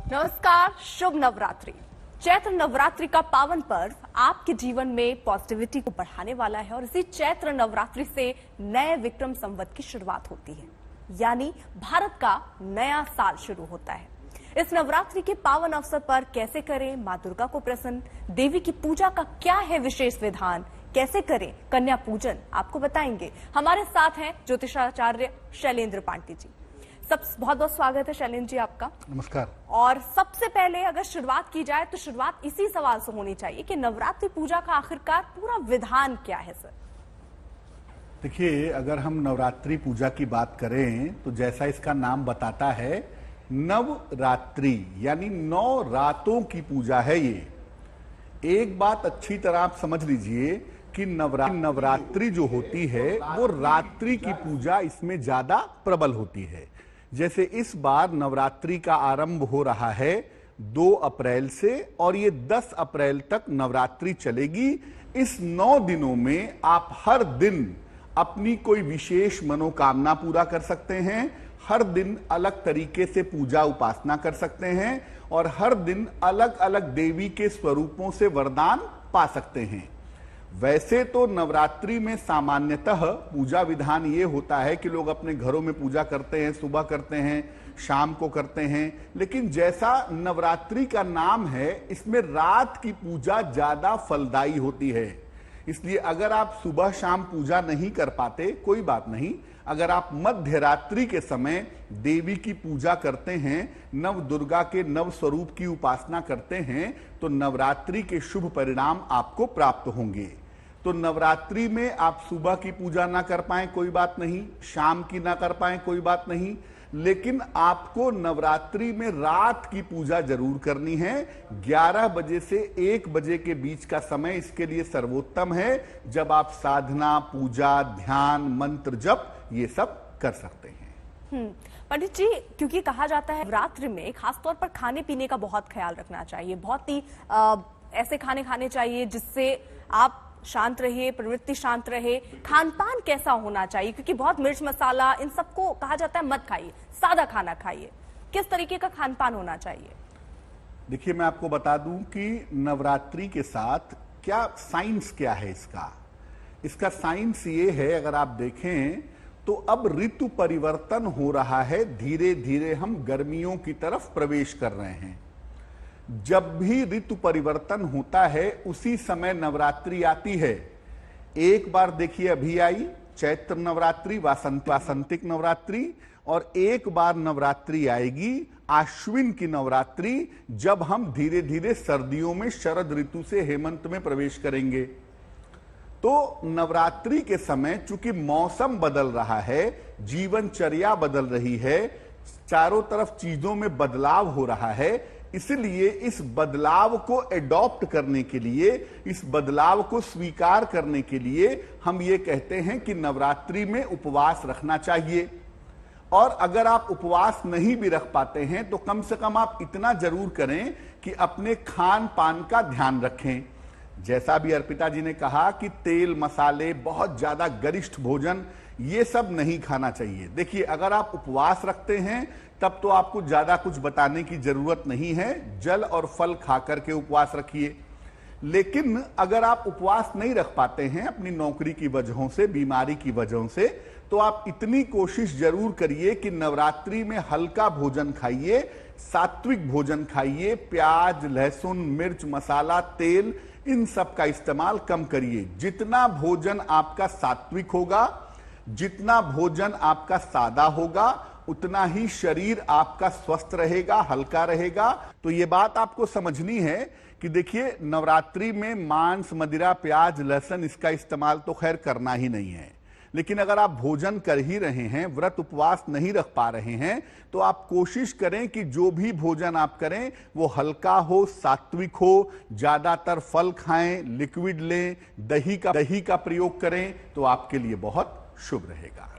नमस्कार, शुभ नवरात्रि। चैत्र नवरात्रि का पावन पर्व आपके जीवन में पॉजिटिविटी को बढ़ाने वाला है और इसी चैत्र नवरात्रि से नए विक्रम संवत की शुरुआत होती है, यानी भारत का नया साल शुरू होता है। इस नवरात्रि के पावन अवसर पर कैसे करें मां दुर्गा को प्रसन्न, देवी की पूजा का क्या है विशेष विधान, कैसे करें कन्या पूजन, आपको बताएंगे। हमारे साथ हैं ज्योतिषाचार्य शैलेंद्र पांडे जी। बहुत बहुत स्वागत है शैलेंद्र जी आपका। नमस्कार। और सबसे पहले अगर शुरुआत की जाए तो शुरुआत इसी सवाल से होनी चाहिए कि नवरात्रि पूजा का आखिरकार पूरा विधान क्या है सर? देखिए, अगर हम नवरात्रि पूजा की बात करें तो जैसा इसका नाम बताता है, नवरात्रि यानी 9 रातों की पूजा है ये। एक बात अच्छी तरह आप समझ लीजिए कि नवरात्रि जो होती है वो रात्रि की पूजा इसमें ज्यादा प्रबल होती है। जैसे इस बार नवरात्रि का आरंभ हो रहा है 2 अप्रैल से और ये 10 अप्रैल तक नवरात्रि चलेगी। इस 9 दिनों में आप हर दिन अपनी कोई विशेष मनोकामना पूरा कर सकते हैं, हर दिन अलग तरीके से पूजा उपासना कर सकते हैं और हर दिन अलग अलग देवी के स्वरूपों से वरदान पा सकते हैं। वैसे तो नवरात्रि में सामान्यतः पूजा विधान ये होता है कि लोग अपने घरों में पूजा करते हैं, सुबह करते हैं, शाम को करते हैं, लेकिन जैसा नवरात्रि का नाम है इसमें रात की पूजा ज्यादा फलदायी होती है। इसलिए अगर आप सुबह शाम पूजा नहीं कर पाते कोई बात नहीं, अगर आप मध्य रात्रि के समय देवी की पूजा करते हैं, नव दुर्गा के नव स्वरूप की उपासना करते हैं तो नवरात्रि के शुभ परिणाम आपको प्राप्त होंगे। तो नवरात्रि में आप सुबह की पूजा ना कर पाए कोई बात नहीं, शाम की ना कर पाए कोई बात नहीं, लेकिन आपको नवरात्रि में रात की पूजा जरूर करनी है। 11 बजे से 1 बजे के बीच का समय इसके लिए सर्वोत्तम है, जब आप साधना, पूजा, ध्यान, मंत्र जप ये सब कर सकते हैं। पंडित जी, क्योंकि कहा जाता है नवरात्रि में खासतौर पर खाने पीने का बहुत ख्याल रखना चाहिए, बहुत ही ऐसे खाने खाने चाहिए जिससे आप शांत रहे, प्रवृत्ति शांत रहे। खान पान कैसा होना चाहिए, क्योंकि बहुत मिर्च मसाला इन सबको कहा जाता है मत खाइए, सादा खाना खाइए। किस तरीके का खान पान होना चाहिए? देखिए, मैं आपको बता दूं कि नवरात्रि के साथ क्या साइंस क्या है इसका साइंस ये है, अगर आप देखें तो अब ऋतु परिवर्तन हो रहा है, धीरे धीरे हम गर्मियों की तरफ प्रवेश कर रहे हैं। जब भी ऋतु परिवर्तन होता है उसी समय नवरात्रि आती है। एक बार देखिए अभी आई चैत्र नवरात्रि, वासंतिक नवरात्रि, और एक बार नवरात्रि आएगी आश्विन की नवरात्रि, जब हम धीरे धीरे सर्दियों में शरद ऋतु से हेमंत में प्रवेश करेंगे। तो नवरात्रि के समय चूंकि मौसम बदल रहा है, जीवनचर्या बदल रही है, चारों तरफ चीजों में बदलाव हो रहा है, इसलिए इस बदलाव को एडॉप्ट करने के लिए, इस बदलाव को स्वीकार करने के लिए हम ये कहते हैं कि नवरात्रि में उपवास रखना चाहिए। और अगर आप उपवास नहीं भी रख पाते हैं तो कम से कम आप इतना जरूर करें कि अपने खान पान का ध्यान रखें। जैसा भी अर्पिता जी ने कहा कि तेल मसाले, बहुत ज्यादा गरिष्ठ भोजन, ये सब नहीं खाना चाहिए। देखिए, अगर आप उपवास रखते हैं तब तो आपको ज्यादा कुछ बताने की जरूरत नहीं है, जल और फल खाकर के उपवास रखिए। लेकिन अगर आप उपवास नहीं रख पाते हैं अपनी नौकरी की वजहों से, बीमारी की वजहों से, तो आप इतनी कोशिश जरूर करिए कि नवरात्रि में हल्का भोजन खाइए, सात्विक भोजन खाइए, प्याज, लहसुन, मिर्च, मसाला, तेल, इन सब का इस्तेमाल कम करिए। जितना भोजन आपका सात्विक होगा, जितना भोजन आपका सादा होगा, उतना ही शरीर आपका स्वस्थ रहेगा, हल्का रहेगा। तो ये बात आपको समझनी है कि देखिए, नवरात्रि में मांस, मदिरा, प्याज, लहसुन इसका इस्तेमाल तो खैर करना ही नहीं है, लेकिन अगर आप भोजन कर ही रहे हैं, व्रत उपवास नहीं रख पा रहे हैं, तो आप कोशिश करें कि जो भी भोजन आप करें वो हल्का हो, सात्विक हो, ज्यादातर फल खाएं, लिक्विड लें, दही का प्रयोग करें, तो आपके लिए बहुत शुभ रहेगा।